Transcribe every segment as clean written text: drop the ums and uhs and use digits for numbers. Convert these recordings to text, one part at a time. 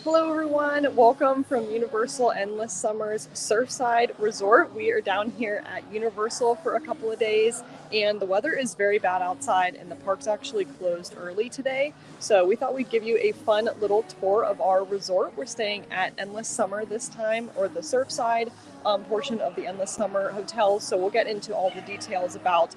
Hello everyone, welcome from Universal Endless Summer's Surfside Resort. We are down here at Universal for a couple of days and the weather is very bad outside and the park's actually closed early today. So we thought we'd give you a fun little tour of our resort. We're staying at Endless Summer this time, or the Surfside portion of the Endless Summer hotels. So we'll get into all the details about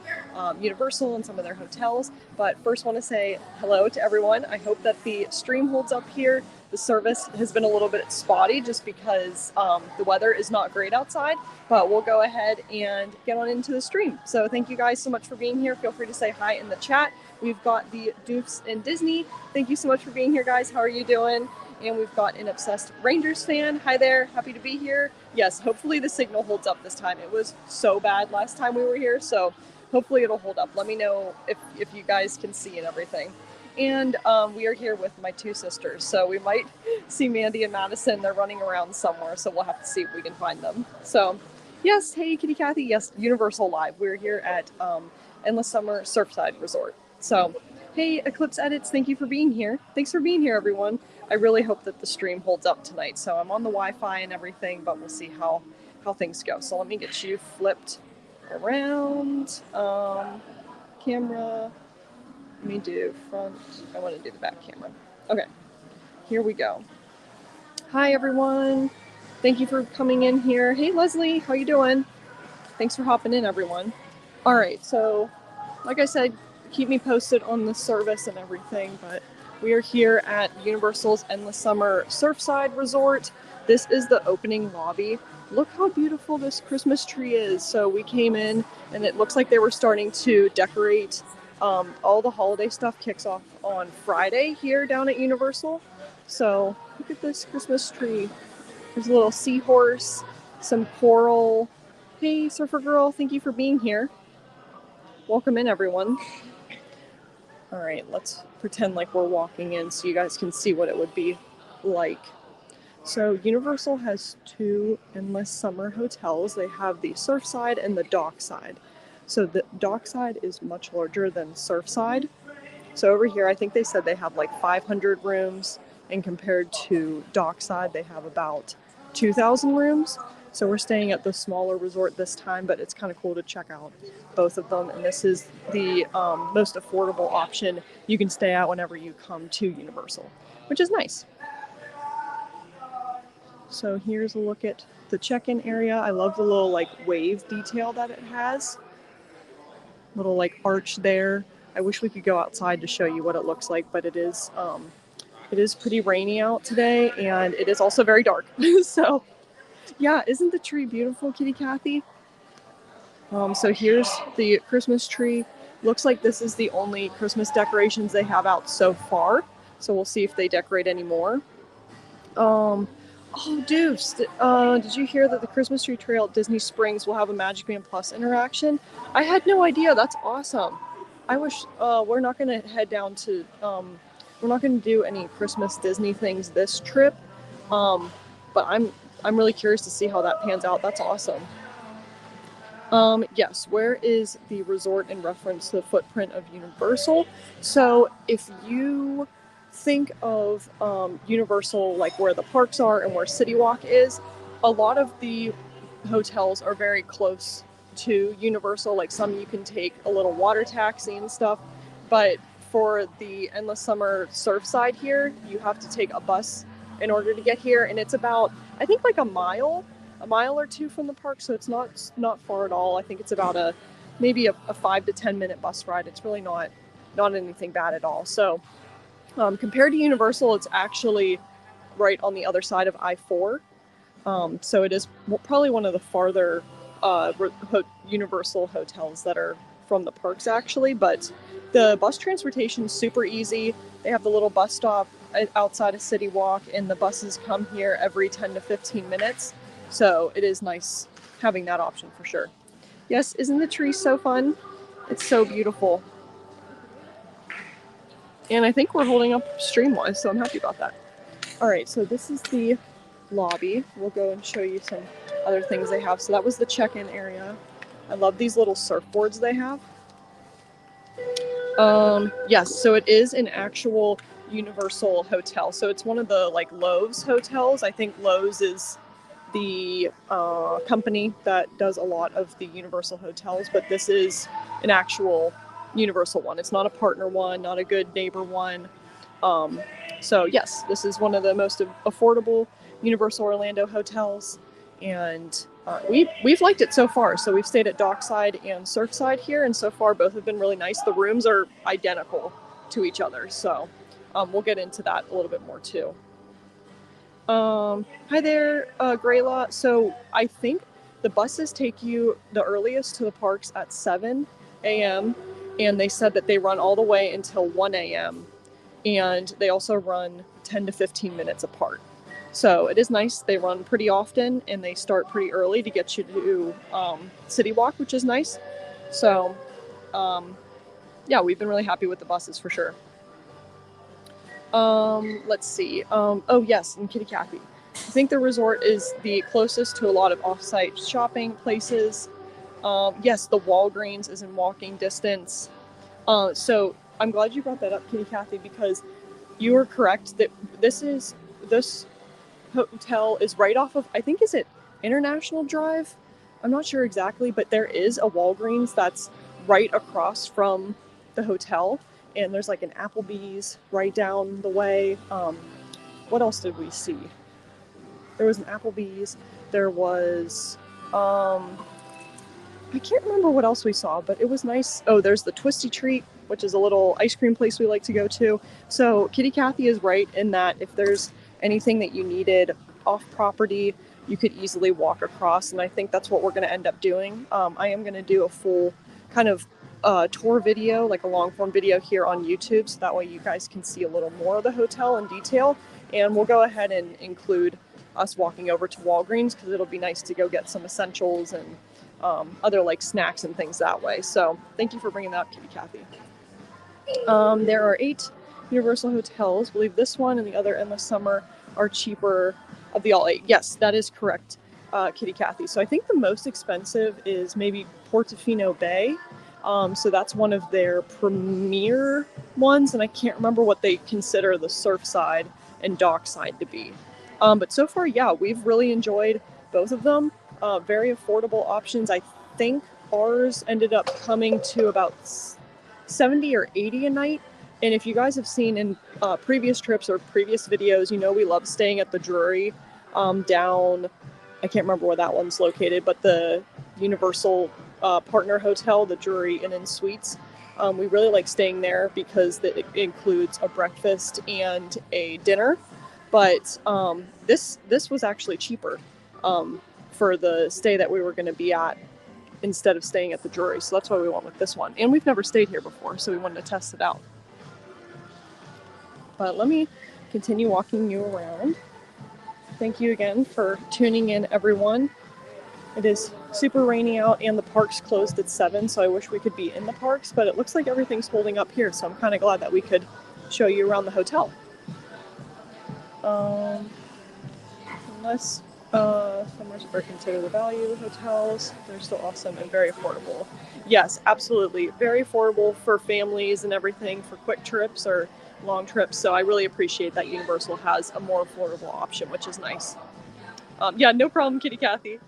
Universal and some of their hotels. But first want to say hello to everyone. I hope that the stream holds up here. The service has been a little bit spotty just because the weather is not great outside, but we'll go ahead and get on into the stream. So thank you guys so much for being here. Feel free to say hi in the chat. We've got the Doofs and Disney. Thank you so much for being here, guys. How are you doing? And we've got an obsessed Rangers fan. Hi there, happy to be here. Yes, hopefully the signal holds up this time. It was so bad last time we were here, so hopefully it'll hold up. Let me know if you guys can see and everything. And we are here with my two sisters, so we might see Mandy and Madison. They're running around somewhere, so we'll have to see if we can find them. So, yes, hey, Kitty Cathy. Yes, Universal Live. We're here at Endless Summer Surfside Resort. So, hey, Eclipse Edits, thank you for being here. Thanks for being here, everyone. I really hope that the stream holds up tonight. So I'm on the Wi-Fi and everything, but we'll see how things go. So let me get you flipped around. Camera. Let me do front. I want to do the back camera. Okay, here we go. Hi everyone. Thank you for coming in here. Hey Leslie, how you doing? Thanks for hopping in, everyone. All right, so like I said, keep me posted on the service and everything, but we are here at Universal's Endless Summer Surfside Resort. This is the opening lobby. Look how beautiful this Christmas tree is. So we came in and it looks like they were starting to decorate. All the holiday stuff kicks off on Friday here down at Universal. So look at this Christmas tree. There's a little seahorse, some coral. Hey, Surfer Girl, thank you for being here. Welcome in, everyone. All right, let's pretend like we're walking in so you guys can see what it would be like. So Universal has two Endless Summer hotels. They have the Surfside and the Dockside. So the Dockside is much larger than Surfside. So over here, I think they said they have like 500 rooms, and compared to Dockside, they have about 2,000 rooms. So we're staying at the smaller resort this time, but it's kind of cool to check out both of them. And this is the most affordable option you can stay at whenever you come to Universal, which is nice. So here's a look at the check-in area. I love the little like wave detail that it has. Little like arch there. I wish we could go outside to show you what it looks like, but it is pretty rainy out today, and it is also very dark. So yeah, isn't the tree beautiful, Kitty Cathy? So here's the Christmas tree. Looks like this is the only Christmas decorations they have out so far. So we'll see if they decorate any more. Oh, Doofs, did you hear that the Christmas tree trail at Disney Springs will have a Magic Band Plus interaction? I had no idea. That's awesome. I wish we're not going to head down to, we're not going to do any Christmas Disney things this trip, but I'm really curious to see how that pans out. That's awesome. Yes, where is the resort in reference to the footprint of Universal? So if you think of Universal, like where the parks are and where City Walk is, a lot of the hotels are very close to Universal. Like some you can take a little water taxi and stuff, but for the Endless Summer Surfside here, you have to take a bus in order to get here, and it's about, I think, like a mile or two from the park, so it's not far at all. I think it's about maybe a 5 to 10 minute bus ride. It's really not anything bad at all. So compared to Universal, it's actually right on the other side of I-4. So it is probably one of the farther Universal hotels that are from the parks, actually. But the bus transportation is super easy. They have the little bus stop outside of City Walk, and the buses come here every 10 to 15 minutes. So it is nice having that option for sure. Yes, isn't the tree so fun? It's so beautiful. And I think we're holding up stream-wise, so I'm happy about that. All right, so this is the lobby. We'll go and show you some other things they have. So that was the check-in area. I love these little surfboards they have. Yes, so it is an actual Universal hotel. So it's one of the like Lowe's hotels. I think Lowe's is the company that does a lot of the Universal hotels, but this is an actual Universal one. It's not a partner one, not a good neighbor one. So yes, this is one of the most affordable Universal Orlando hotels, and we've liked it so far. So we've stayed at Dockside and Surfside here, and so far both have been really nice. The rooms are identical to each other, so we'll get into that a little bit more too. Hi there, Grayla. So I think the buses take you the earliest to the parks at 7 a.m. and they said that they run all the way until 1 a.m. and they also run 10 to 15 minutes apart. So it is nice. They run pretty often and they start pretty early to get you to City Walk, which is nice. So yeah, we've been really happy with the buses for sure. Let's see. Oh yes, and Kitty Cathy. I think the resort is the closest to a lot of off-site shopping places. Yes, the Walgreens is in walking distance. So I'm glad you brought that up, Kitty Cathy, because you are correct that this hotel is right off of, I think, is it International Drive? I'm not sure exactly, but there is a Walgreens that's right across from the hotel, and there's like an Applebee's right down the way. What else did we see? There was an Applebee's. There was, I can't remember what else we saw, but it was nice. Oh, there's the Twisty Treat, which is a little ice cream place we like to go to. So Kitty Cathy is right in that if there's anything that you needed off property, you could easily walk across. And I think that's what we're going to end up doing. I am going to do a full kind of tour video, like a long form video here on YouTube. So that way you guys can see a little more of the hotel in detail. And we'll go ahead and include us walking over to Walgreens because it'll be nice to go get some essentials and other like snacks and things that way. So thank you for bringing that up, Kitty Cathy. There are 8 Universal hotels. I believe this one and the other Endless Summer are cheaper of the all 8. Yes, that is correct, Kitty Cathy. So I think the most expensive is maybe Portofino Bay. So that's one of their premier ones, and I can't remember what they consider the Surfside and Dockside to be. But so far, yeah, we've really enjoyed both of them. Very affordable options. I think ours ended up coming to about 70 or 80 a night. And if you guys have seen in previous trips or previous videos, you know we love staying at the Drury down, I can't remember where that one's located, but the Universal partner hotel, the Drury Inn & Suites. We really like staying there because it includes a breakfast and a dinner. But this was actually cheaper for the stay that we were going to be at instead of staying at the Drury. So that's why we went with this one. And we've never stayed here before, so we wanted to test it out. But let me continue walking you around. Thank you again for tuning in, everyone. It is super rainy out and the park's closed at 7, so I wish we could be in the parks, but it looks like everything's holding up here, so I'm kind of glad that we could show you around the hotel. Unless summers are considered the value hotels, they're still awesome and very affordable. Yes, absolutely. Very affordable for families and everything, for quick trips or long trips, so I really appreciate that Universal has a more affordable option, which is nice. Yeah, no problem, Kitty Cathy.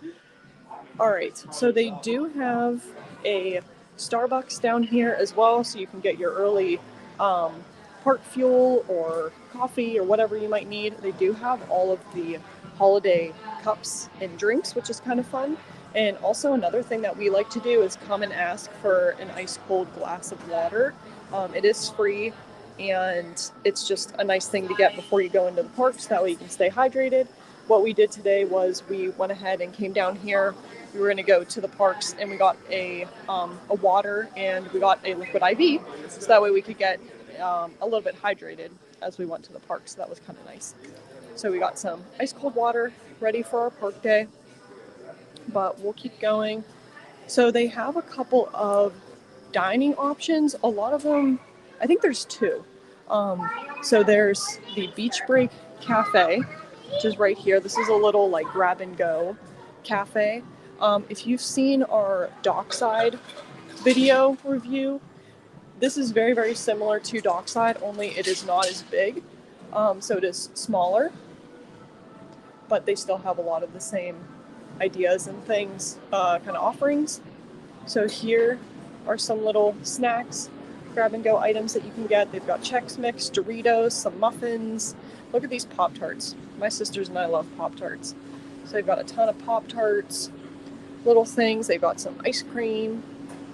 All right, so they do have a Starbucks down here as well, so you can get your early park fuel or coffee or whatever you might need. They do have all of the holiday cups and drinks, which is kind of fun. And also another thing that we like to do is come and ask for an ice cold glass of water. It is free, and it's just a nice thing to get before you go into the parks. That way you can stay hydrated. What we did today was we went ahead and came down here. We were going to go to the parks, and we got a water, and we got a liquid IV, so that way we could get a little bit hydrated as we went to the park. So that was kind of nice. So we got some ice cold water ready for our park day, but we'll keep going. So they have a couple of dining options. A lot of them, I think there's 2. So there's the Beach Break Cafe, which is right here. This is a little like grab and go cafe. If you've seen our Dockside video review, This is very, very similar to Dockside, only it is not as big. So it is smaller, but they still have a lot of the same ideas and things, kind of offerings. So here are some little snacks, grab and go items that you can get. They've got Chex Mix, Doritos, some muffins. Look at these Pop-Tarts. My sisters and I love Pop-Tarts. So they've got a ton of Pop-Tarts, little things. They've got some ice cream.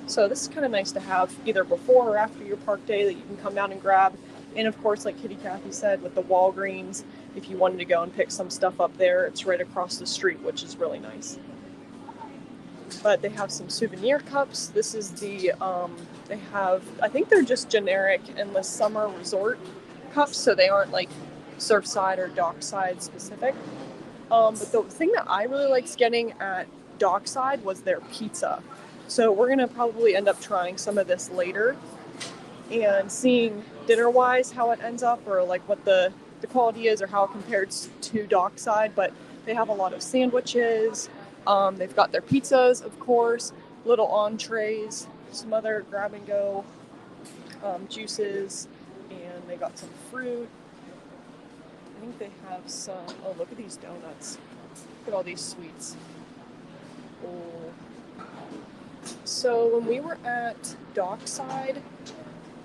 So this is kind of nice to have either before or after your park day that you can come down and grab. And of course, like Kitty Cathy said, with the Walgreens, if you wanted to go and pick some stuff up there, it's right across the street, which is really nice. But they have some souvenir cups. This is the, they have, I think they're just generic Endless Summer Resort cups, so they aren't like Surfside or Dockside specific. But the thing that I really liked getting at Dockside was their pizza. So we're gonna probably end up trying some of this later and seeing dinner-wise how it ends up, or like what the quality is or how it compares to Dockside. But they have a lot of sandwiches. They've got their pizzas, of course, little entrees, some other grab-and-go juices, and they got some fruit. I think they have some, oh, look at these donuts. Look at all these sweets. Oh. So when we were at Dockside,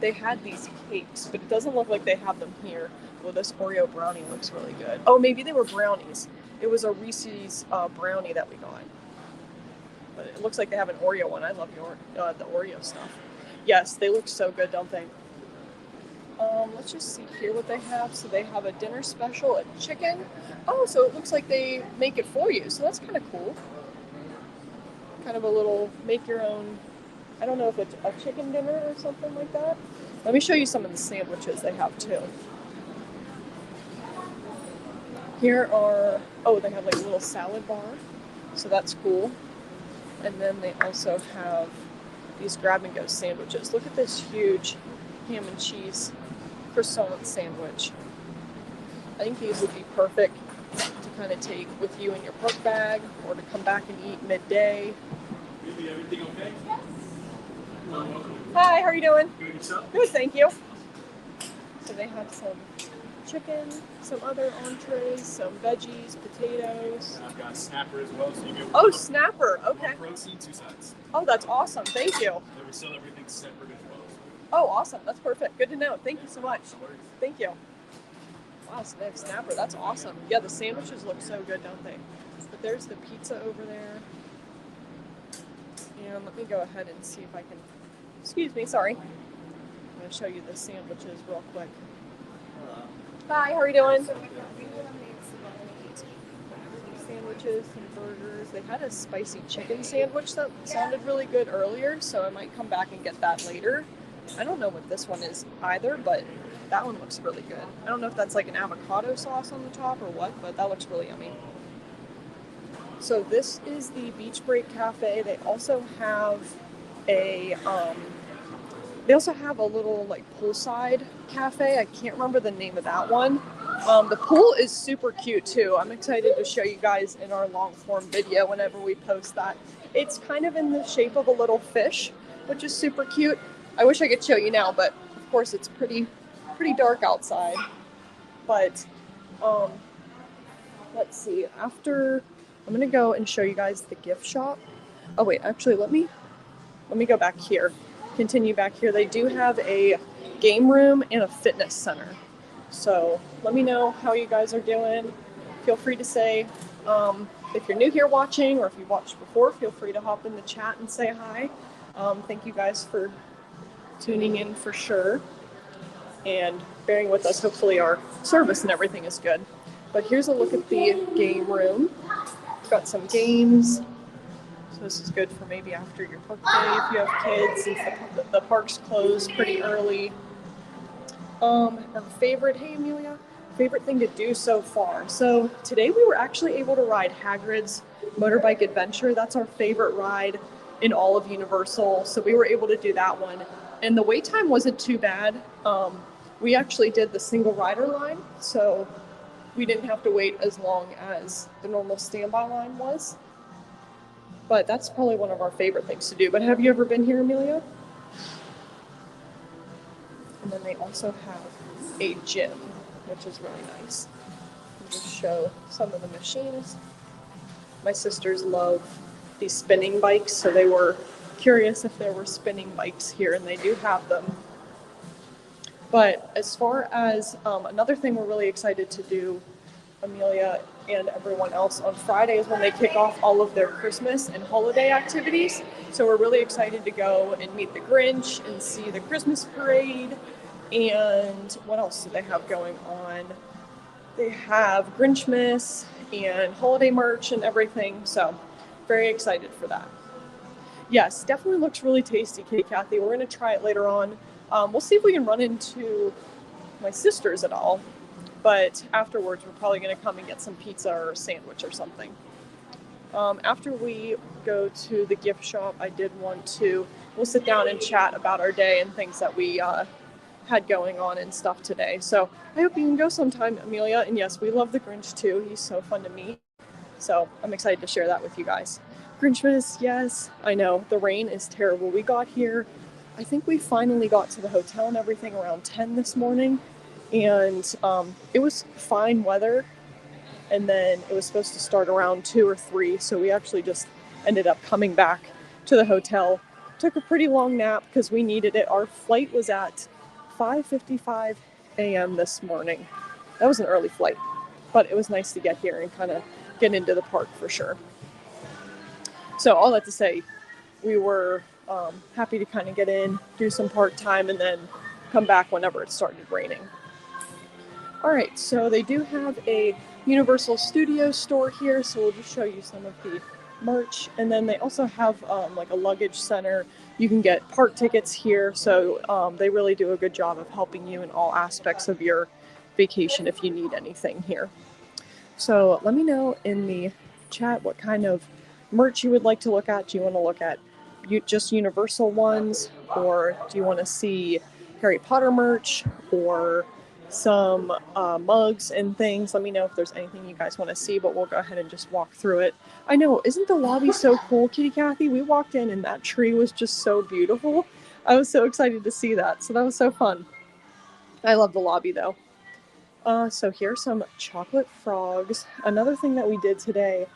they had these cakes, but it doesn't look like they have them here. Well, this Oreo brownie looks really good. Oh, maybe they were brownies. It was a Reese's brownie that we got. But it looks like they have an Oreo one. I love the Oreo stuff. Yes, they look so good, don't they? Let's just see here what they have. So they have a dinner special, a chicken. Oh, so it looks like they make it for you. So that's kind of cool. Kind of a little make your own, I don't know if it's a chicken dinner or something like that. Let me show you some of the sandwiches they have too. Here are, oh, they have like a little salad bar. So that's cool. And then they also have these grab-and-go sandwiches. Look at this huge ham and cheese croissant sandwich. I think these would be perfect to kind of take with you in your park bag or to come back and eat midday. Really, everything okay? Yes. Hi, how are you doing? Good, yourself? Good, thank you. So they have some chicken, some other entrees, some veggies, potatoes. And I've got snapper as well, so you get Oh, snapper, okay. one protein, 2 sides. Oh, that's awesome, thank you. Then we sell everything separate as well. Oh, awesome, that's perfect. Good to know. Thank you so much. No worries. Thank you. Wow, so they have snapper. That's awesome. Yeah, the sandwiches look so good, don't they? But there's the pizza over there. And let me go ahead and see if I can... Excuse me, sorry. I'm going to show you the sandwiches real quick. Hi, how are you doing? Sandwiches, some burgers. They had a spicy chicken sandwich that sounded really good earlier, so I might come back and get that later. I don't know what this one is either, but that one looks really good. I don't know if that's like an avocado sauce on the top or what, but that looks really yummy. So this is the Beach Break Cafe. They also have a little like poolside cafe. I can't remember the name of that one. The pool is super cute too. I'm excited to show you guys in our long form video whenever we post that. It's kind of in the shape of a little fish, which is super cute. I wish I could show you now, but of course it's pretty dark outside. But let's see. After I'm gonna go and show you guys the gift shop. Oh wait, actually let me go back here. Continue back here. They do have a game room and a fitness center. So let me know how you guys are doing. Feel free to say if you're new here watching, or if you watched before, feel free to hop in the chat and say hi. Thank you guys for tuning in for sure and bearing with us. Hopefully our service and everything is good. But here's a look at the game room. Got some games. So this is good for maybe after your park day if you have kids, since the park's closed pretty early. Our favorite, hey Amelia, favorite thing to do so far. So today we were actually able to ride Hagrid's Motorbike Adventure. That's our favorite ride in all of Universal. So we were able to do that one. And the wait time wasn't too bad. We actually did the single rider line, so we didn't have to wait as long as the normal standby line was. But that's probably one of our favorite things to do. But have you ever been here, Amelia? And then they also have a gym, which is really nice. I'll just show some of the machines. My sisters love these spinning bikes, so they were curious if there were spinning bikes here, and they do have them. But as far as another thing we're really excited to do, Amelia and everyone else, on Friday is when they kick off all of their Christmas and holiday activities. So we're really excited to go and meet the Grinch and see the Christmas parade. And what else do they have going on? They have Grinchmas and holiday merch and everything. So very excited for that. Yes, definitely looks really tasty, Kitty Kathy. We're going to try it later on. We'll see if we can run into my sisters at all. But afterwards, we're probably going to come and get some pizza or a sandwich or something. After we go to the gift shop, we'll sit down and chat about our day and things that we had going on and stuff today. So I hope you can go sometime, Amelia. And yes, we love the Grinch too. He's so fun to meet. So I'm excited to share that with you guys. Grinchmas, yes, I know. The rain is terrible. We got here, I think we finally got to the hotel and everything around 10 this morning. And it was fine weather. And then it was supposed to start around 2 or 3. So we actually just ended up coming back to the hotel. Took a pretty long nap because we needed it. Our flight was at 5:55 a.m. this morning. That was an early flight, but it was nice to get here and kind of get into the park for sure. So all that to say, we were happy to kind of get in, do some park time, and then come back whenever it started raining. All right, so they do have a Universal Studios store here, so we'll just show you some of the merch. And then they also have like a luggage center. You can get park tickets here, so they really do a good job of helping you in all aspects of your vacation if you need anything here. So let me know in the chat what kind of merch you would like to look at. Do you want to look at just Universal ones, or do you want to see Harry Potter merch, or some mugs and things? Let me know if there's anything you guys want to see, but we'll go ahead and just walk through it. I know, isn't the lobby so cool, Kitty Kathy? We walked in and that tree was just so beautiful. I was so excited to see that, so that was so fun. I love the lobby though. So here's some chocolate frogs. Another thing that we did today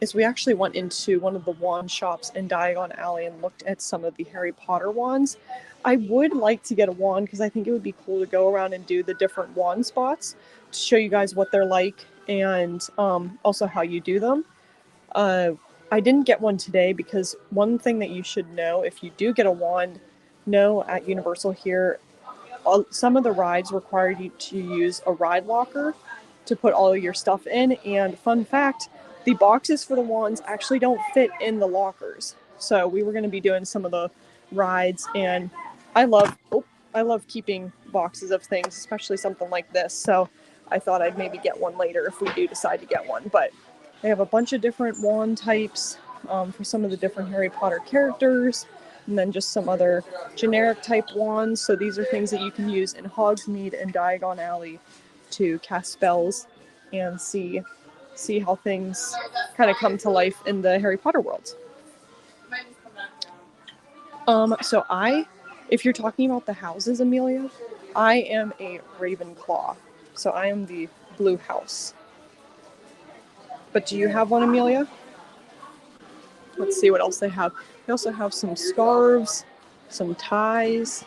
is we actually went into one of the wand shops in Diagon Alley and looked at some of the Harry Potter wands. I would like to get a wand because I think it would be cool to go around and do the different wand spots to show you guys what they're like and also how you do them. I didn't get one today because one thing that you should know if you do get a wand, at Universal here, some of the rides require you to use a ride locker to put all of your stuff in. And fun fact, the boxes for the wands actually don't fit in the lockers. So we were going to be doing some of the rides, and I love keeping boxes of things, especially something like this. So I thought I'd maybe get one later if we do decide to get one. But they have a bunch of different wand types for some of the different Harry Potter characters, and then just some other generic type wands. So these are things that you can use in Hogsmeade and Diagon Alley to cast spells and see how things kind of come to life in the Harry Potter world. If you're talking about the houses, Amelia, I am a Ravenclaw. So I am the blue house. But do you have one, Amelia? Let's see what else they have. They also have some scarves, some ties,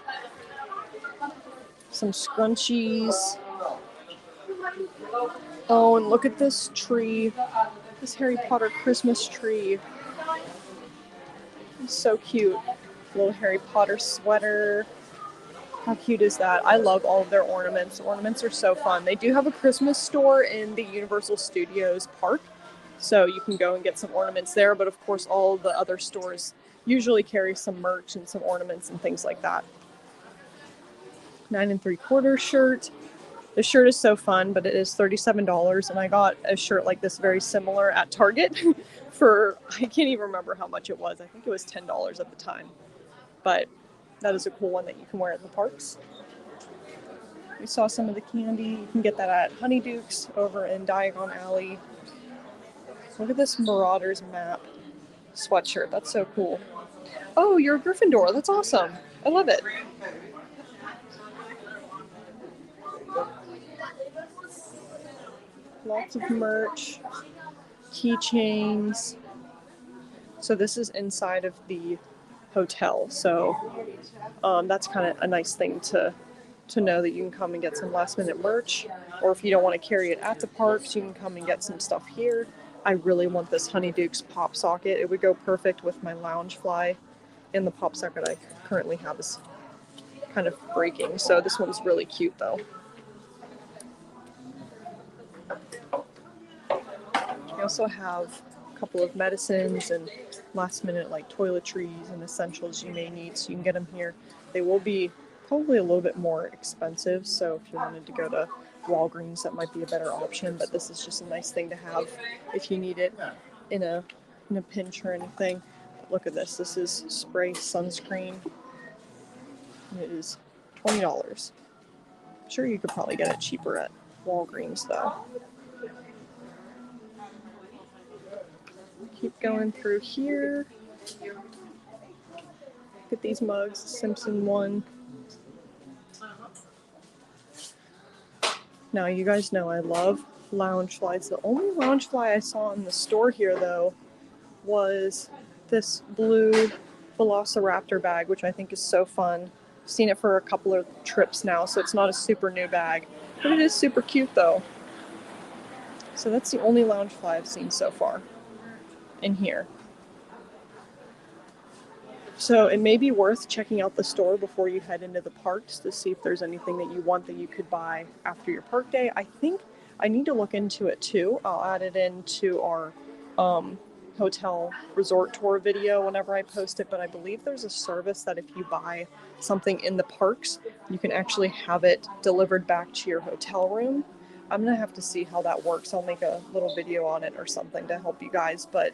some scrunchies. Oh, and look at this tree. This Harry Potter Christmas tree. It's so cute. Little Harry Potter sweater. How cute is that? I love all of their ornaments. The ornaments are so fun. They do have a Christmas store in the Universal Studios park, so you can go and get some ornaments there. But of course, all the other stores usually carry some merch and some ornaments and things like that. 9 3/4 shirt. The shirt is so fun, but it is $37, and I got a shirt like this very similar at Target for, I can't even remember how much it was. I think it was $10 at the time. But that is a cool one that you can wear at the parks. We saw some of the candy. You can get that at Honeyduke's over in Diagon Alley. Look at this Marauders map sweatshirt. That's so cool. Oh, you're a Gryffindor. That's awesome. I love it. Lots of merch, keychains. So this is inside of the hotel. So that's kind of a nice thing to know that you can come and get some last minute merch, or if you don't want to carry it at the parks, you can come and get some stuff here. I really want this Honeydukes pop socket. It would go perfect with my lounge fly, and the pop socket I currently have is kind of breaking, so this one's really cute though. We also have a couple of medicines and last minute like toiletries and essentials you may need, so you can get them here. They will be probably a little bit more expensive, so if you wanted to go to Walgreens, that might be a better option, but this is just a nice thing to have if you need it in a pinch or anything. Look at this. This is spray sunscreen. It is $20. I'm sure you could probably get it cheaper at Walgreens though. Keep going through here. Look at these mugs. Simpson one. Now you guys know I love lounge flies. The only lounge fly I saw in the store here though was this blue Velociraptor bag, which I think is so fun. I've seen it for a couple of trips now, so it's not a super new bag, but it is super cute though. So that's the only lounge fly I've seen so far in here. So it may be worth checking out the store before you head into the parks to see if there's anything that you want that you could buy after your park day. I think I need to look into it too. I'll add it into our hotel resort tour video whenever I post it, but I believe there's a service that if you buy something in the parks, you can actually have it delivered back to your hotel room. I'm gonna have to see how that works. I'll make a little video on it or something to help you guys, but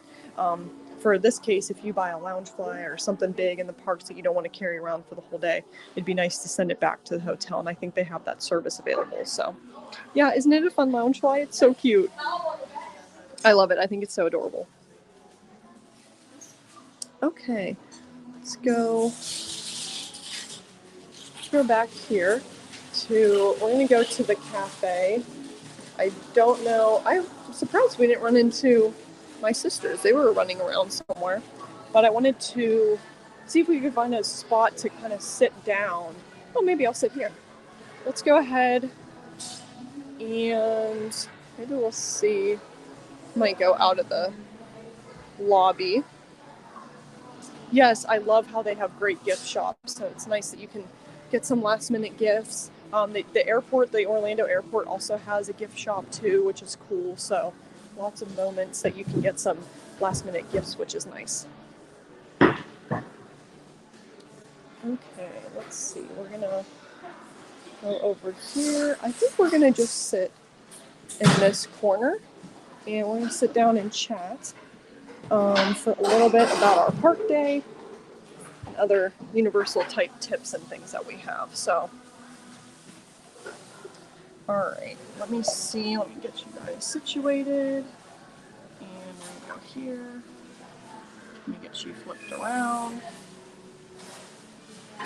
for this case, if you buy a lounge fly or something big in the parks that you don't want to carry around for the whole day, it'd be nice to send it back to the hotel, and I think they have that service available. So yeah, isn't it a fun lounge fly? It's so cute. I love it. I think it's so adorable. Okay, let's go back here we're going to go to the cafe. I don't know, I'm surprised we didn't run into my sisters. They were running around somewhere, but I wanted to see if we could find a spot to kind of sit down. Oh, maybe I'll sit here. Let's go ahead and maybe we'll see. Might go out of the lobby. Yes, I love how they have great gift shops, so it's nice that you can get some last minute gifts. The airport, the Orlando airport also has a gift shop too, which is cool. So lots of moments that you can get some last minute gifts, which is nice. Okay, let's see. We're gonna go over here. I think we're gonna just sit in this corner and we're gonna sit down and chat for a little bit about our park day and other Universal type tips and things that we have. So alright, let me see, let me get you guys situated, and we're going to go here, let me get you flipped around.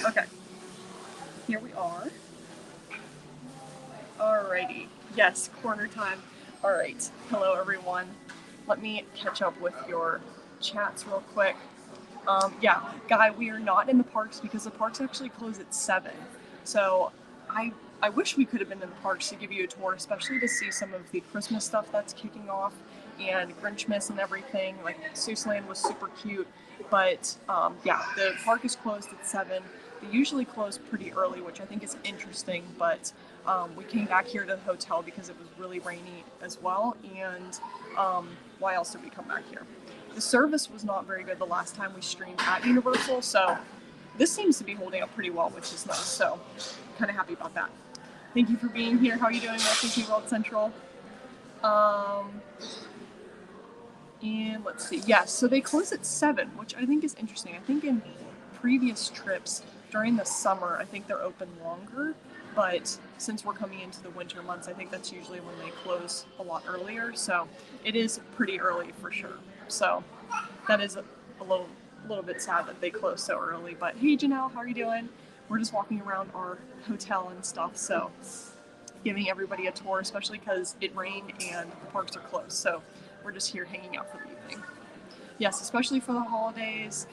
Okay, here we are. Alrighty, yes, corner time. Alright, hello everyone. Let me catch up with your chats real quick. Yeah, Guy, we are not in the parks because the parks actually close at 7, so I wish we could have been in the parks to give you a tour, especially to see some of the Christmas stuff that's kicking off and Grinchmas and everything. Like Seuss Land was super cute, but yeah, the park is closed at 7. They usually close pretty early, which I think is interesting, but we came back here to the hotel because it was really rainy as well, and why else did we come back here? The service was not very good the last time we streamed at Universal, so this seems to be holding up pretty well, which is nice, so kind of happy about that. Thank you for being here. How are you doing at Disney World Central? And let's see. Yes, so they close at 7, which I think is interesting. I think in previous trips during the summer, I think they're open longer. But since we're coming into the winter months, I think that's usually when they close a lot earlier. So it is pretty early for sure. So that is a little bit sad that they close so early. But hey, Janelle, how are you doing? We're just walking around our hotel and stuff. So giving everybody a tour, especially because it rained and the parks are closed. So we're just here hanging out for the evening. Yes, especially for the holidays.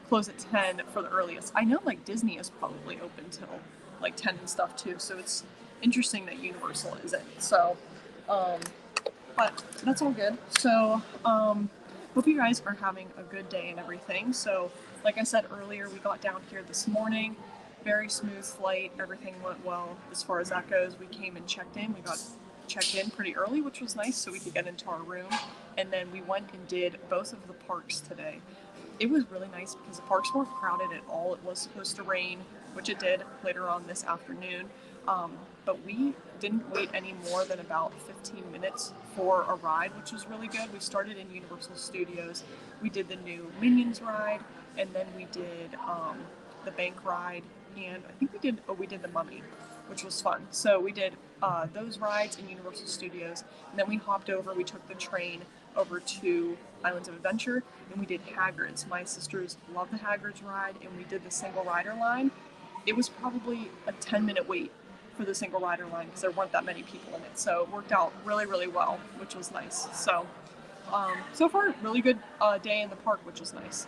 Close at 10 for the earliest. I know like Disney is probably open till like 10 and stuff too. So it's interesting that Universal isn't. So, but that's all good. So, hope you guys are having a good day and everything. So, like I said earlier, we got down here this morning. Very smooth flight. Everything went well as far as that goes. We came and checked in. We got checked in pretty early, which was nice, so we could get into our room. And then we went and did both of the parks today. It was really nice because the parks weren't crowded at all. It was supposed to rain, which it did later on this afternoon. But we didn't wait any more than about 15 minutes for a ride, which was really good. We started in Universal Studios. We did the new Minions ride, and then we did the bank ride, and I think we did the Mummy, which was fun. So we did those rides in Universal Studios, and then we hopped over. We took the train over to Islands of Adventure, and we did Hagrid's. My sisters love the Hagrid's ride, and we did the single rider line. It was probably a 10-minute wait for the single rider line because there weren't that many people in it. So it worked out really, really well, which was nice. So, so far, really good day in the park, which was nice.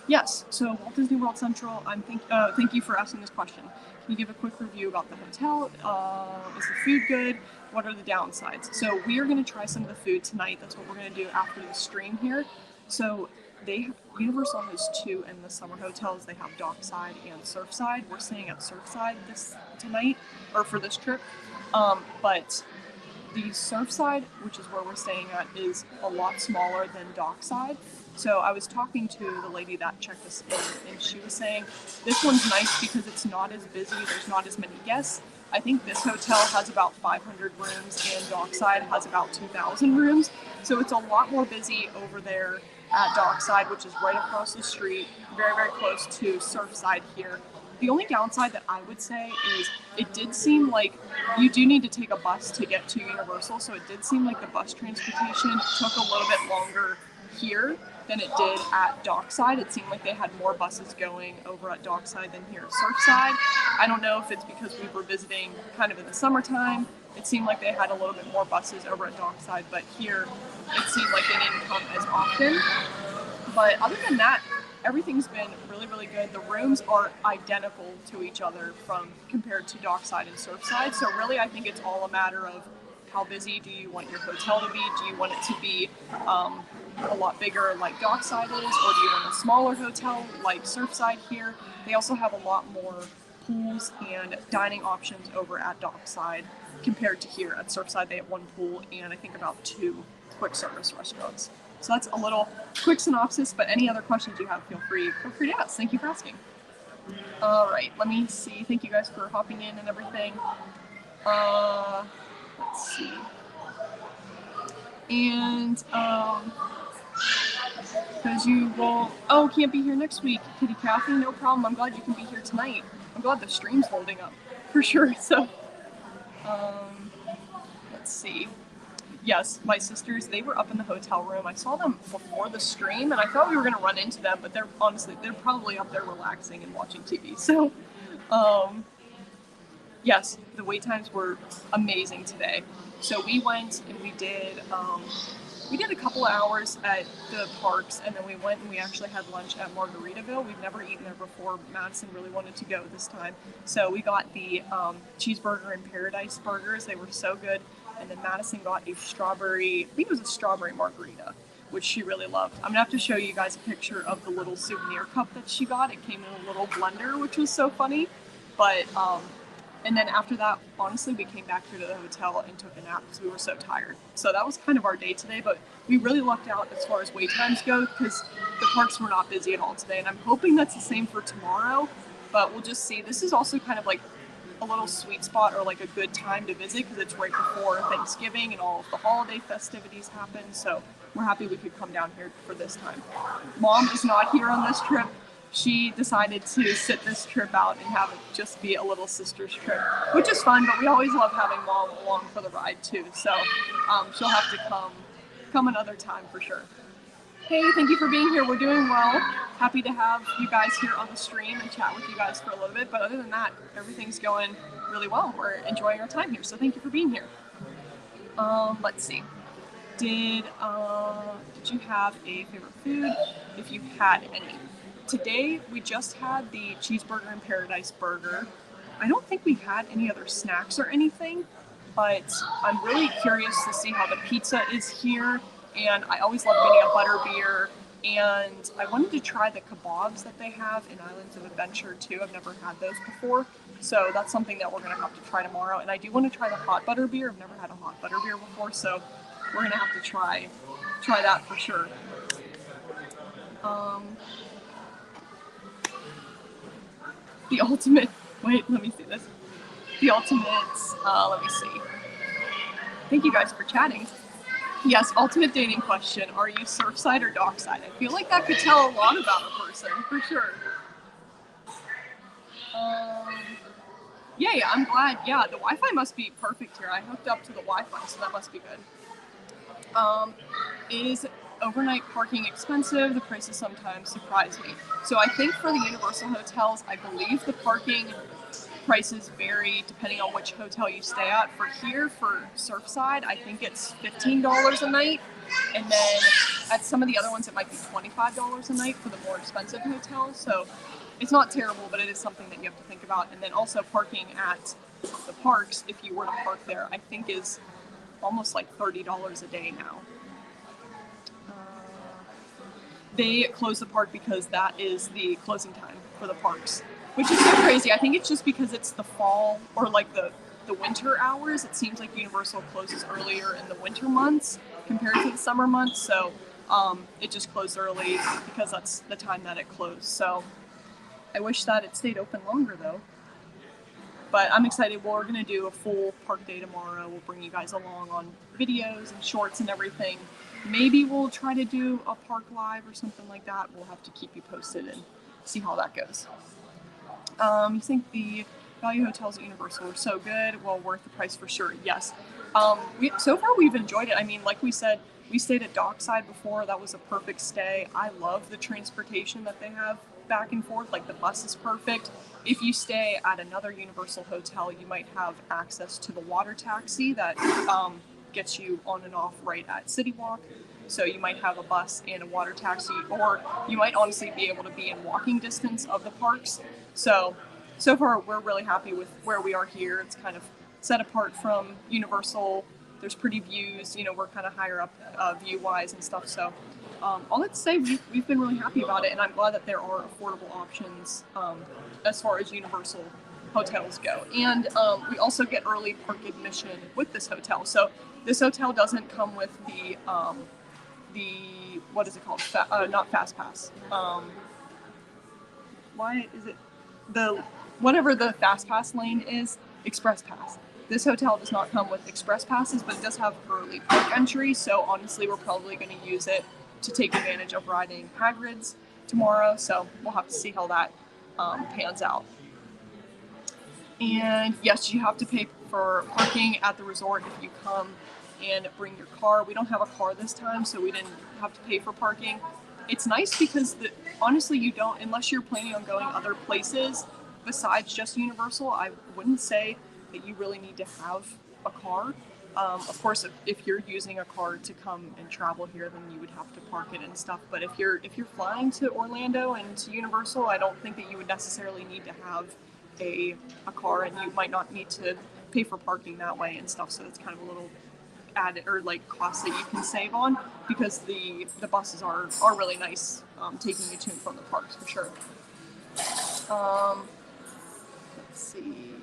Yes, so Walt Disney World Central, thank you for asking this question. Can you give a quick review about the hotel? Is the food good? What are the downsides? So we are going to try some of the food tonight. That's what we're going to do after the stream here. So Universal has two in the summer hotels. They have Dockside and Surfside. We're staying at Surfside for this trip. But the Surfside, which is where we're staying at, is a lot smaller than Dockside. So I was talking to the lady that checked us in, and she was saying this one's nice because it's not as busy. There's not as many guests. I think this hotel has about 500 rooms, and Dockside has about 2,000 rooms. So it's a lot more busy over there at Dockside, which is right across the street, very, very close to Surfside here. The only downside that I would say is it did seem like you do need to take a bus to get to Universal, so it did seem like the bus transportation took a little bit longer here than it did at Dockside. It seemed like they had more buses going over at Dockside than here at Surfside. I don't know if it's because we were visiting kind of in the summertime. It seemed like they had a little bit more buses over at Dockside, but here it seemed like they didn't come as often. But other than that, everything's been really, really good. The rooms are identical to each other compared to Dockside and Surfside. So really, I think it's all a matter of how busy do you want your hotel to be? Do you want it to be a lot bigger like Dockside is, or do you want a smaller hotel like Surfside here? They also have a lot more pools and dining options over at Dockside compared to here at Surfside. They have one pool and I think about 2 quick service restaurants. So that's a little quick synopsis, but any other questions you have, feel free to ask. Thank you for asking. All right, let me see. Thank you guys for hopping in and everything. Let's see. And, because can't be here next week, Kitty Kathy, no problem. I'm glad you can be here tonight. I'm glad the stream's holding up, for sure. So, let's see. Yes, my sisters, they were up in the hotel room. I saw them before the stream, and I thought we were going to run into them, but they're probably up there relaxing and watching TV. So, yes, the wait times were amazing today. So we went and we did a couple of hours at the parks, and then we went and we actually had lunch at Margaritaville. We've never eaten there before. Madison really wanted to go this time. So we got the cheeseburger and paradise burgers. They were so good. And then Madison got a strawberry margarita, which she really loved. I'm gonna have to show you guys a picture of the little souvenir cup that she got. It came in a little blender, which was so funny. But, and then after that, honestly, we came back here to the hotel and took a nap because we were so tired. So that was kind of our day today, but we really lucked out as far as wait times go because the parks were not busy at all today. And I'm hoping that's the same for tomorrow, but we'll just see. This is also kind of like a little sweet spot or like a good time to visit because it's right before Thanksgiving and all of the holiday festivities happen. So we're happy we could come down here for this time. Mom is not here on this trip. She decided to sit this trip out and have it just be a little sister's trip, which is fun, but we always love having Mom along for the ride too. So she'll have to come another time for sure. Hey, thank you for being here. We're doing well. Happy to have you guys here on the stream and chat with you guys for a little bit. But other than that, everything's going really well. We're enjoying our time here. So thank you for being here. Let's see. Did you have a favorite food? If you had any. Today we just had the cheeseburger in paradise burger. I don't think we had any other snacks or anything, but I'm really curious to see how the pizza is here. And I always love getting a butter beer. And I wanted to try the kebabs that they have in Islands of Adventure too. I've never had those before. So that's something that we're going to have to try tomorrow. And I do want to try the hot butter beer. I've never had a hot butter beer before, so we're going to have to try that for sure. The ultimate, wait, let me see this. The ultimate, let me see. Thank you guys for chatting. Yes, ultimate dating question. Are you surfside or dockside? I feel like that could tell a lot about a person, for sure. Yeah, I'm glad. Yeah, the Wi-Fi must be perfect here. I hooked up to the Wi-Fi, so that must be good. Is overnight parking expensive? The prices sometimes surprise me. So I think for the Universal hotels, I believe the parking prices vary depending on which hotel you stay at. For here, for Surfside, I think it's $15 a night. And then at some of the other ones, it might be $25 a night for the more expensive hotels. So it's not terrible, but it is something that you have to think about. And then also parking at the parks, if you were to park there, I think is almost like $30 a day now. They close the park because that is the closing time for the parks, which is so crazy. I think it's just because it's the fall or like the winter hours. It seems like Universal closes earlier in the winter months compared to the summer months. So it just closed early because that's the time that it closed. So I wish that it stayed open longer though. But I'm excited. We're going to do a full park day tomorrow. We'll bring you guys along on videos and shorts and everything. Maybe we'll try to do a park live or something like that. We'll have to keep you posted and see how that goes. You think the value hotels at Universal are so good? Well, worth the price for sure. Yes. So far we've enjoyed it. I mean, like we said, we stayed at Dockside before. That was a perfect stay. I love the transportation that they have back and forth. Like the bus is perfect. If you stay at another Universal hotel, you might have access to the water taxi that gets you on and off right at City Walk. So you might have a bus and a water taxi, or you might honestly be able to be in walking distance of the parks. So far we're really happy with where we are here. It's kind of set apart from Universal. There's pretty views, you know, we're kind of higher up view-wise and stuff. So all that to say, we've been really happy about it, and I'm glad that there are affordable options as far as Universal hotels go. And we also get early park admission with this hotel. So this hotel doesn't come with the what is it called? Not Fast Pass. Why is it whatever the Fast Pass lane is? Express Pass. This hotel does not come with express passes, but it does have early park entry. So honestly, we're probably going to use it to take advantage of riding Hagrid's tomorrow. So we'll have to see how that pans out. And yes, you have to pay for parking at the resort if you come and bring your car. We don't have a car this time, so we didn't have to pay for parking. It's nice because honestly, you don't, unless you're planning on going other places besides just Universal, I wouldn't say that you really need to have a car. Of course, if you're using a car to come and travel here, then you would have to park it and stuff. But if you're flying to Orlando and to Universal, I don't think that you would necessarily need to have a car, and you might not need to pay for parking that way and stuff. So it's kind of a little added or like cost that you can save on, because the buses are really nice, taking you to and from the parks for sure. Let's see.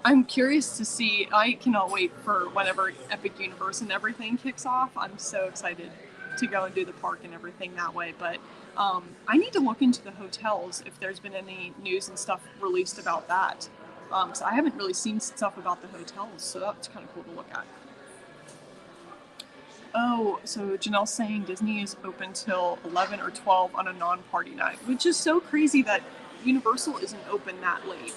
I'm curious to see. I cannot wait for whenever Epic Universe and everything kicks off. I'm so excited to go and do the park and everything that way. But I need to look into the hotels if there's been any news and stuff released about that. So I haven't really seen stuff about the hotels, so that's kind of cool to look at. Oh, so Janelle's saying Disney is open till 11 or 12 on a non-party night, which is so crazy that Universal isn't open that late.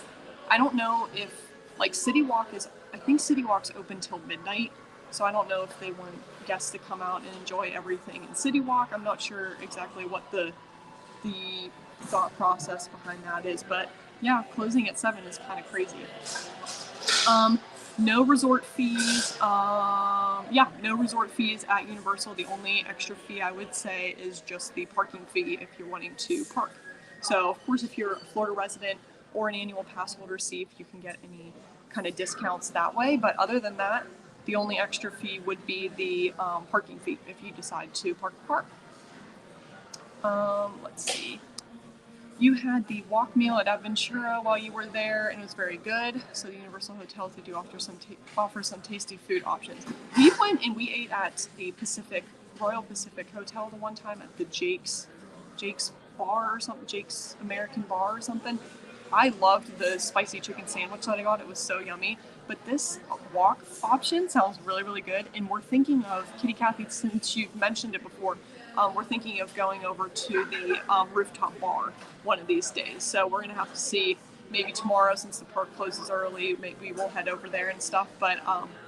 I don't know if, like, City Walk is, I think City Walk's open till midnight, so I don't know if they want guests to come out and enjoy everything in City Walk. I'm not sure exactly what the thought process behind that is, but yeah, closing at 7 is kind of crazy. No resort fees. No resort fees at Universal. The only extra fee I would say is just the parking fee if you're wanting to park. So, of course, if you're a Florida resident or an annual pass holder, see if you can get any kind of discounts that way. But other than that, the only extra fee would be the parking fee if you decide to park the park. Let's see. You had the walk meal at Aventura while you were there, and it was very good. So the Universal hotels, they do offer some tasty food options. We went and we ate at the Royal Pacific Hotel the one time at the Jake's Bar or something, Jake's American Bar or something. I loved the spicy chicken sandwich that I got. It was so yummy. But this walk option sounds really, really good. And we're thinking of, Kitty Kathy, since you've mentioned it before, we're thinking of going over to the rooftop bar one of these days. So we're going to have to see, maybe tomorrow since the park closes early, maybe we'll head over there and stuff. But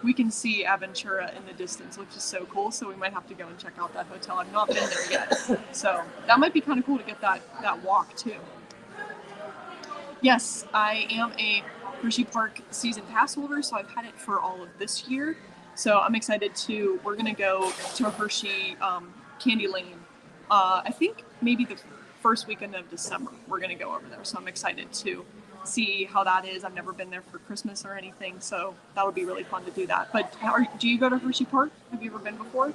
we can see Aventura in the distance, which is so cool. So we might have to go and check out that hotel. I've not been there yet. So that might be kind of cool to get that walk too. Yes, I am a Hershey Park season pass holder, so I've had it for all of this year. So I'm excited we're going to go to Hershey Candy Lane. I think maybe the first weekend of December we're going to go over there. So I'm excited to see how that is. I've never been there for Christmas or anything, so that would be really fun to do that. But do you go to Hershey Park? Have you ever been before?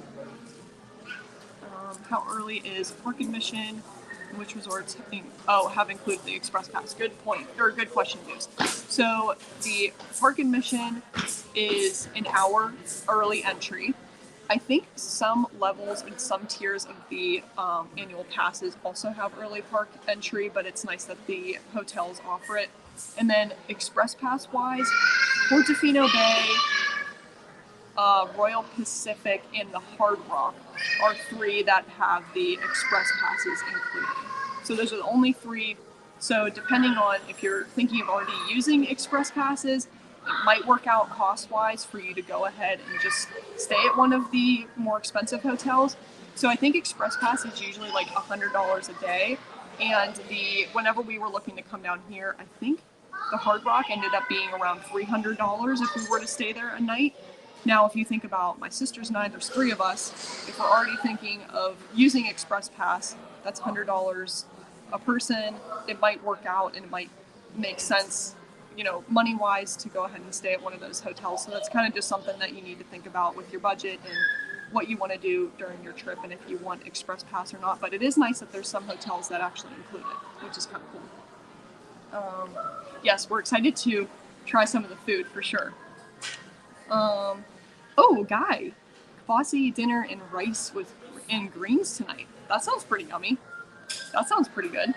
How early is park admission? Which resorts have included the Express Pass? Good point, or good question, Deuce. So the park admission is an hour early entry. I think some levels and some tiers of the annual passes also have early park entry, but it's nice that the hotels offer it. And then Express Pass wise, Portofino Bay, Royal Pacific, and the Hard Rock are 3 that have the Express Passes included. So those are the only 3. So depending on if you're thinking of already using Express Passes, it might work out cost-wise for you to go ahead and just stay at one of the more expensive hotels. So I think Express Pass is usually like $100 a day. And whenever we were looking to come down here, I think the Hard Rock ended up being around $300 if we were to stay there a night. Now, if you think about my sisters and I, there's 3 of us. If we're already thinking of using Express Pass, that's $100 a person. It might work out and it might make sense, money-wise, to go ahead and stay at one of those hotels. So that's kind of just something that you need to think about with your budget and what you want to do during your trip and if you want Express Pass or not. But it is nice that there's some hotels that actually include it, which is kind of cool. Yes, we're excited to try some of the food for sure. Guy, bossy dinner and rice and greens tonight. That sounds pretty yummy. That sounds pretty good.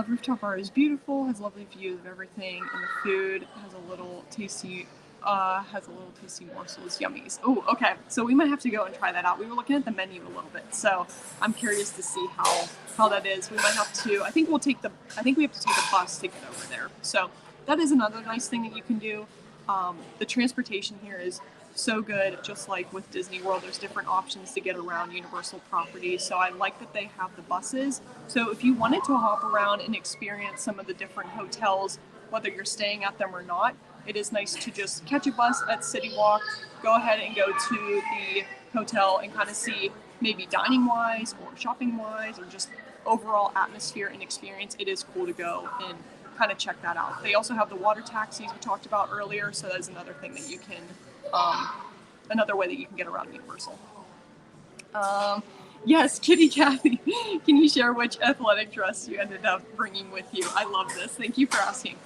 Rooftop bar is beautiful, has lovely views of everything, and the food has a little tasty morsels, yummies. Oh, okay. So we might have to go and try that out. We were looking at the menu a little bit, so I'm curious to see how that is. We might have to. I think we have to take a bus to get over there. So that is another nice thing that you can do. The transportation here is so good, just like with Disney World. There's different options to get around Universal property, so I like that they have the buses. So if you wanted to hop around and experience some of the different hotels, whether you're staying at them or not, it is nice to just catch a bus at City Walk, go ahead and go to the hotel and kind of see maybe dining wise or shopping wise or just overall atmosphere and experience. It is cool to go and kind of check that out. They also have the water taxis we talked about earlier, so that's another thing that you can, another way that you can get around Universal. Yes, Kitty Kathy, can you share which athletic dress you ended up bringing with you? I love this. Thank you for asking.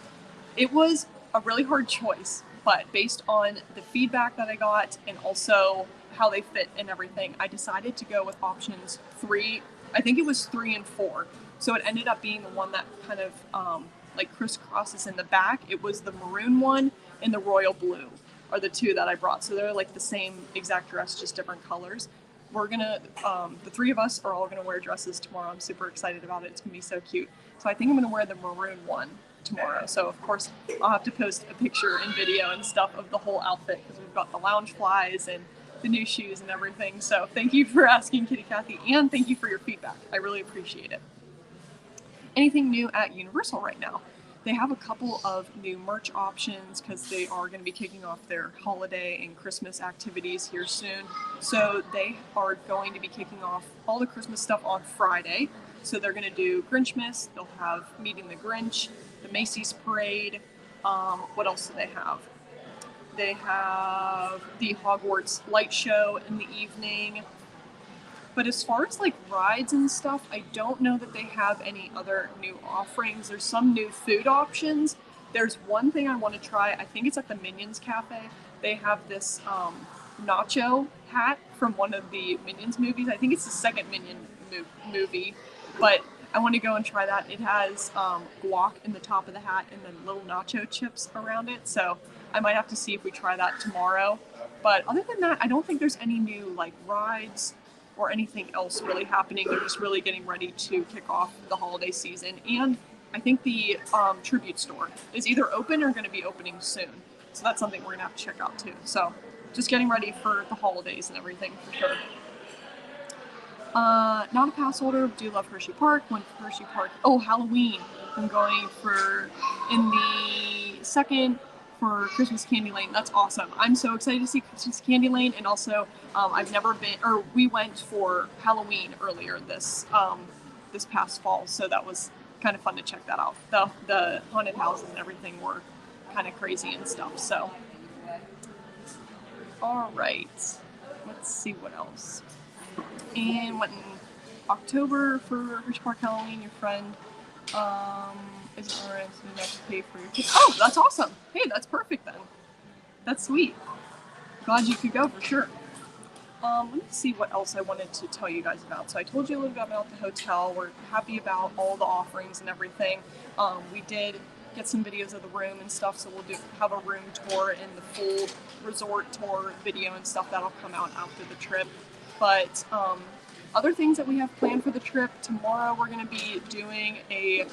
It was a really hard choice, but based on the feedback that I got and also how they fit and everything, I decided to go with options 3. I think it was 3 and 4. So it ended up being the one that kind of like crisscrosses in the back. It was the maroon one and the royal blue are the 2 that I brought. So they're like the same exact dress, just different colors. We're gonna, the 3 of us are all gonna wear dresses tomorrow. I'm super excited about it. It's gonna be so cute. So I think I'm gonna wear the maroon one. tomorrow. So of course I'll have to post a picture and video and stuff of the whole outfit because we've got the lounge flies and the new shoes and everything. So thank you for asking, Kitty Kathy, and thank you for your feedback. I really appreciate it. Anything new at Universal right now? They have a couple of new merch options because they are going to be kicking off their holiday and Christmas activities here soon. So they are going to be kicking off all the Christmas stuff on Friday. So they're going to do Grinchmas, they'll have Meeting the Grinch, the Macy's Parade. What else do they have? They have the Hogwarts Light Show in the evening. But as far as like rides and stuff, I don't know that they have any other new offerings. There's some new food options. There's one thing I want to try. I think it's at the Minions Cafe. They have this nacho hat from one of the Minions movies. I think it's the second Minion movie, but I want to go and try that. It has guac in the top of the hat and then little nacho chips around it. So I might have to see if we try that tomorrow. But other than that, I don't think there's any new like rides or anything else really happening. They're just really getting ready to kick off the holiday season. And I think the tribute store is either open or going to be opening soon. So that's something we're going to have to check out too. So just getting ready for the holidays and everything for sure. Not a pass holder, do love Hershey Park. Went to Hershey Park. Oh, Halloween. I'm going in the second for Christmas Candy Lane. That's awesome. I'm so excited to see Christmas Candy Lane, and also I've never been, or we went for Halloween earlier this past fall, so that was kind of fun to check that out. The haunted houses and everything were kind of crazy and stuff. So, all right, let's see what else. And went in October for Hershey Park Halloween. Your friend isn't around, so you have to pay for your ticket. Oh, that's awesome. Hey, that's perfect then. That's sweet. Glad you could go for sure. Let me see what else I wanted to tell you guys about. So I told you a little bit about the hotel. We're happy about all the offerings and everything. We did get some videos of the room and stuff, so we'll have a room tour and the full resort tour video and stuff that'll come out after the trip. But other things that we have planned for the trip, tomorrow we're going to be doing a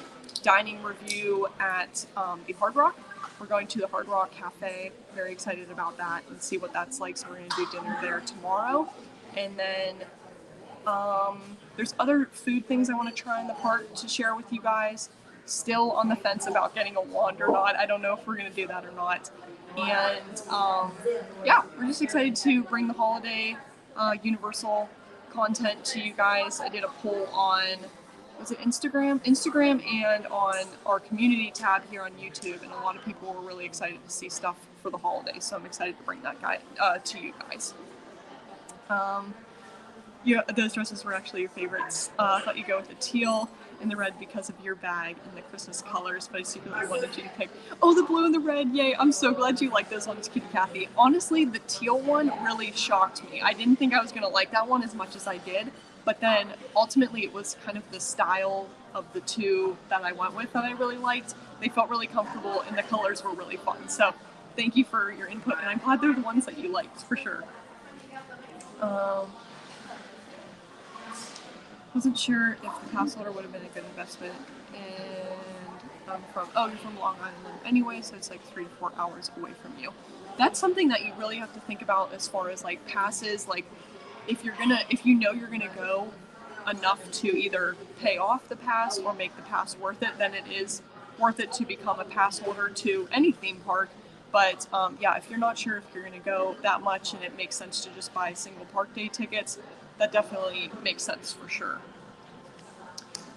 dining review at the Hard Rock. We're going to the Hard Rock Cafe. Very excited about that and see what that's like. So we're going to do dinner there tomorrow. And then there's other food things I want to try in the park to share with you guys. Still on the fence about getting a wand or not. I don't know if we're going to do that or not. And yeah, we're just excited to bring the holiday Universal content to you guys. I did a poll on, was it Instagram and on our community tab here on YouTube, and a lot of people were really excited to see stuff for the holidays, so I'm excited to bring that to you guys. Yeah, those dresses were actually your favorites. I thought you'd go with the teal and the red because of your bag and the Christmas colors, but I secretly wanted you to pick, oh, the blue and the red, yay. I'm so glad you like those ones, Kitty Kathy. Honestly, the teal one really shocked me. I didn't think I was going to like that one as much as I did, but then ultimately it was kind of the style of the two that I went with that I really liked. They felt really comfortable and the colors were really fun. So thank you for your input, and I'm glad they're the ones that you liked, for sure. Wasn't sure if the pass holder would have been a good investment, and you're from Long Island anyway, so it's like 3 to 4 hours away from you. That's something that you really have to think about as far as like passes. Like if you know you're gonna go enough to either pay off the pass or make the pass worth it, then it is worth it to become a pass holder to any theme park. But yeah, if you're not sure if you're gonna go that much and it makes sense to just buy single park day tickets, that definitely makes sense for sure.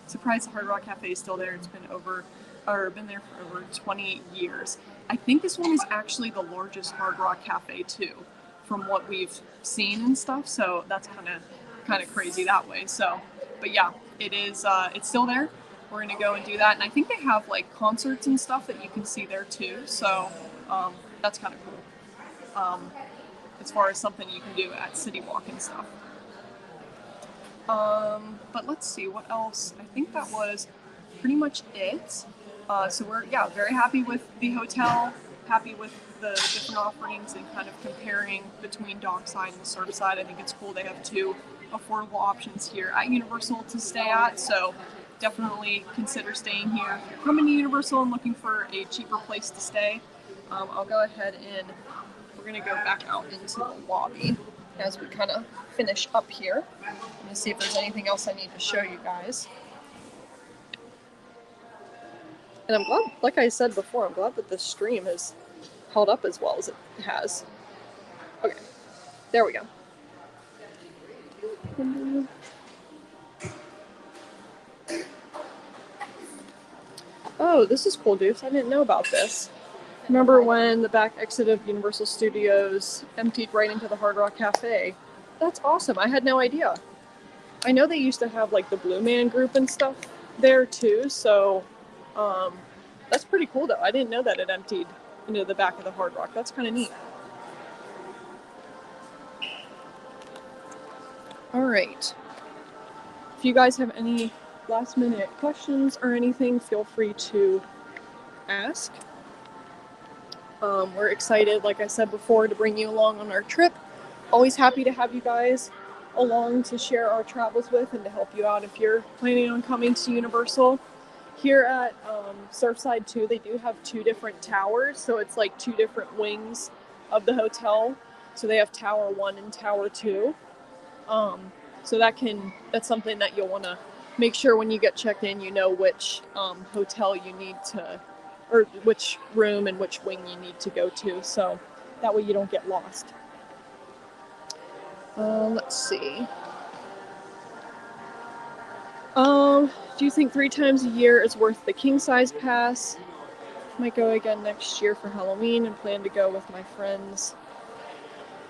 Surprised the Hard Rock Cafe is still there. It's been there for over 20 years. I think this one is actually the largest Hard Rock Cafe too, from what we've seen and stuff. So that's kind of crazy that way. So, but yeah, it is. It's still there. We're gonna go and do that, and I think they have like concerts and stuff that you can see there too. So that's kind of cool. As far as something you can do at City Walk and stuff. But let's see what else. I think that was pretty much it. So we're very happy with the hotel, happy with the different offerings and kind of comparing between Dockside and Surfside. I think it's cool they have 2 affordable options here at Universal to stay at. So definitely consider staying here. If you're coming to Universal and looking for a cheaper place to stay, I'll go ahead and we're going to go back out into the lobby as we kind of finish up here. I'm going to see if there's anything else I need to show you guys. And I'm glad, like I said before, I'm glad that this stream has held up as well as it has. Okay, there we go. Oh, this is cool, Deuce. I didn't know about this. Remember when the back exit of Universal Studios emptied right into the Hard Rock Cafe? That's awesome. I had no idea. I know they used to have like the Blue Man Group and stuff there too, so that's pretty cool though. I didn't know that it emptied into the back of the Hard Rock. That's kind of neat. All right. If you guys have any last minute questions or anything, feel free to ask. We're excited, like I said before, to bring you along on our trip. Always happy to have you guys along to share our travels with and to help you out if you're planning on coming to Universal. Here at Surfside 2, they do have 2 different towers, so it's like 2 different wings of the hotel. So they have Tower 1 and Tower 2. So that's something that you'll want to make sure when you get checked in, you know which hotel you need to, or which room and which wing you need to go to, so that way you don't get lost. Let's see. Do you think 3 times a year is worth the king size pass? Might go again next year for Halloween and plan to go with my friends.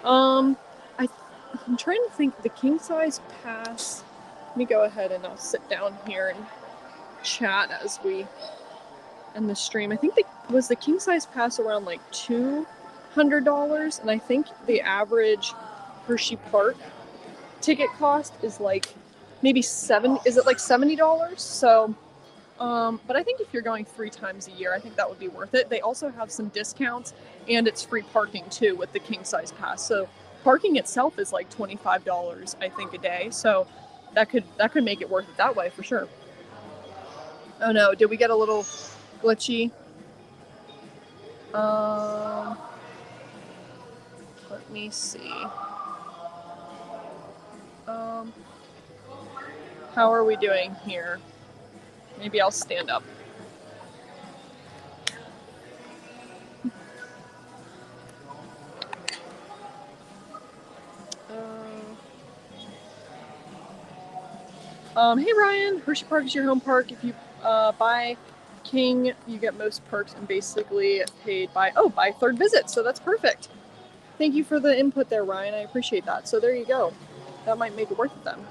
I'm trying to think, the king size pass. Let me go ahead and I'll sit down here and chat as we end the stream. I think was the king size pass around like $200, and I think the average Hershey Park ticket cost is like maybe $70? So, but I think if you're going 3 times a year, I think that would be worth it. They also have some discounts, and it's free parking too with the king size pass. So parking itself is like $25, I think, a day. So that could make it worth it that way for sure. Oh no, did we get a little glitchy? Let me see. How are we doing here? Maybe I'll stand up. Hey Ryan, Hershey Park is your home park. If you buy King, you get most perks and basically paid by 3rd visit. So that's perfect. Thank you for the input there, Ryan. I appreciate that. So there you go. That might make it worth it then.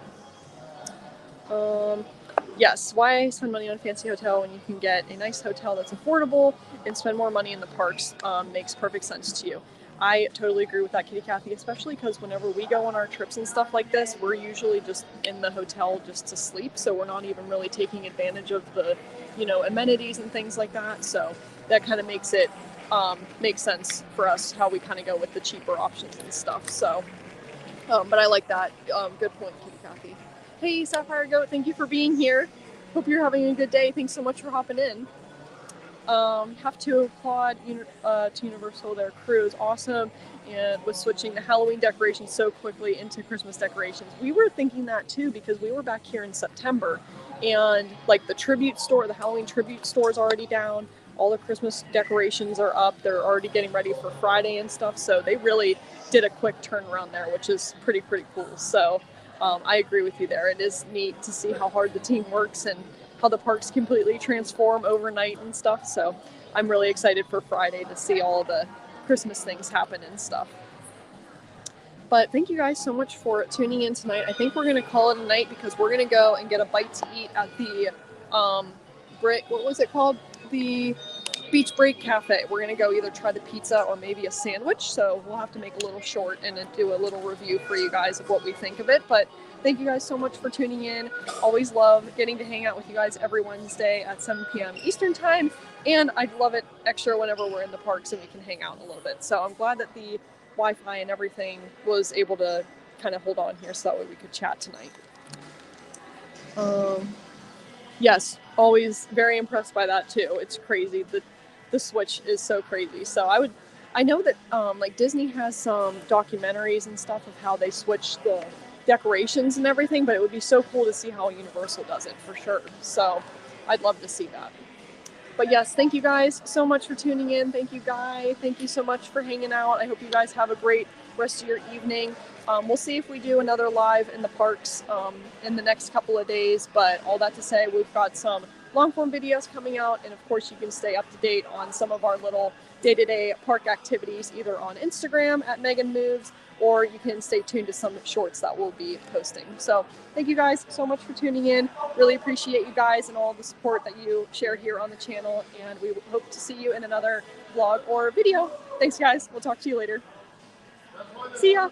Yes, why spend money on a fancy hotel when you can get a nice hotel that's affordable and spend more money in the parks makes perfect sense to you. I totally agree with that, Kitty Cathy, especially because whenever we go on our trips and stuff like this, we're usually just in the hotel just to sleep, so we're not even really taking advantage of the, amenities and things like that. So that kind of makes it make sense for us how we kind of go with the cheaper options and stuff. So, but I like that. Good point, Kitty Cathy. Hey, Sapphire Goat, thank you for being here. Hope you're having a good day. Thanks so much for hopping in. Have to applaud to Universal. Their crew is awesome and was switching the Halloween decorations so quickly into Christmas decorations. We were thinking that too because we were back here in September and like the Halloween tribute store is already down. All the Christmas decorations are up. They're already getting ready for Friday and stuff. So they really did a quick turnaround there, which is pretty cool. So I agree with you there. It is neat to see how hard the team works and how the parks completely transform overnight and stuff. So I'm really excited for Friday to see all the Christmas things happen and stuff. But thank you guys so much for tuning in tonight. I think we're going to call it a night because we're going to go and get a bite to eat at the what was it called? The Beach Break Cafe. We're going to go either try the pizza or maybe a sandwich. So we'll have to make a little short and do a little review for you guys of what we think of it. But thank you guys so much for tuning in. Always love getting to hang out with you guys every Wednesday at 7 p.m. Eastern Time. And I'd love it extra whenever we're in the parks and we can hang out a little bit. So I'm glad that the Wi-Fi and everything was able to kind of hold on here so that way we could chat tonight. Yes, always very impressed by that too. It's crazy. The Switch is so crazy. So I know that like Disney has some documentaries and stuff of how they switch the decorations and everything, but it would be so cool to see how Universal does it for sure. So I'd love to see that. But yes, thank you guys so much for tuning in. Thank you, Guy. Thank you so much for hanging out. I hope you guys have a great rest of your evening. We'll see if we do another live in the parks in the next couple of days. But all that to say, we've got some long form videos coming out. And of course, you can stay up to date on some of our little day-to-day park activities either on Instagram at Megan Moves, or you can stay tuned to some shorts that we'll be posting. So thank you guys so much for tuning in. Really appreciate you guys and all the support that you share here on the channel. And we hope to see you in another vlog or video. Thanks, guys. We'll talk to you later. See ya.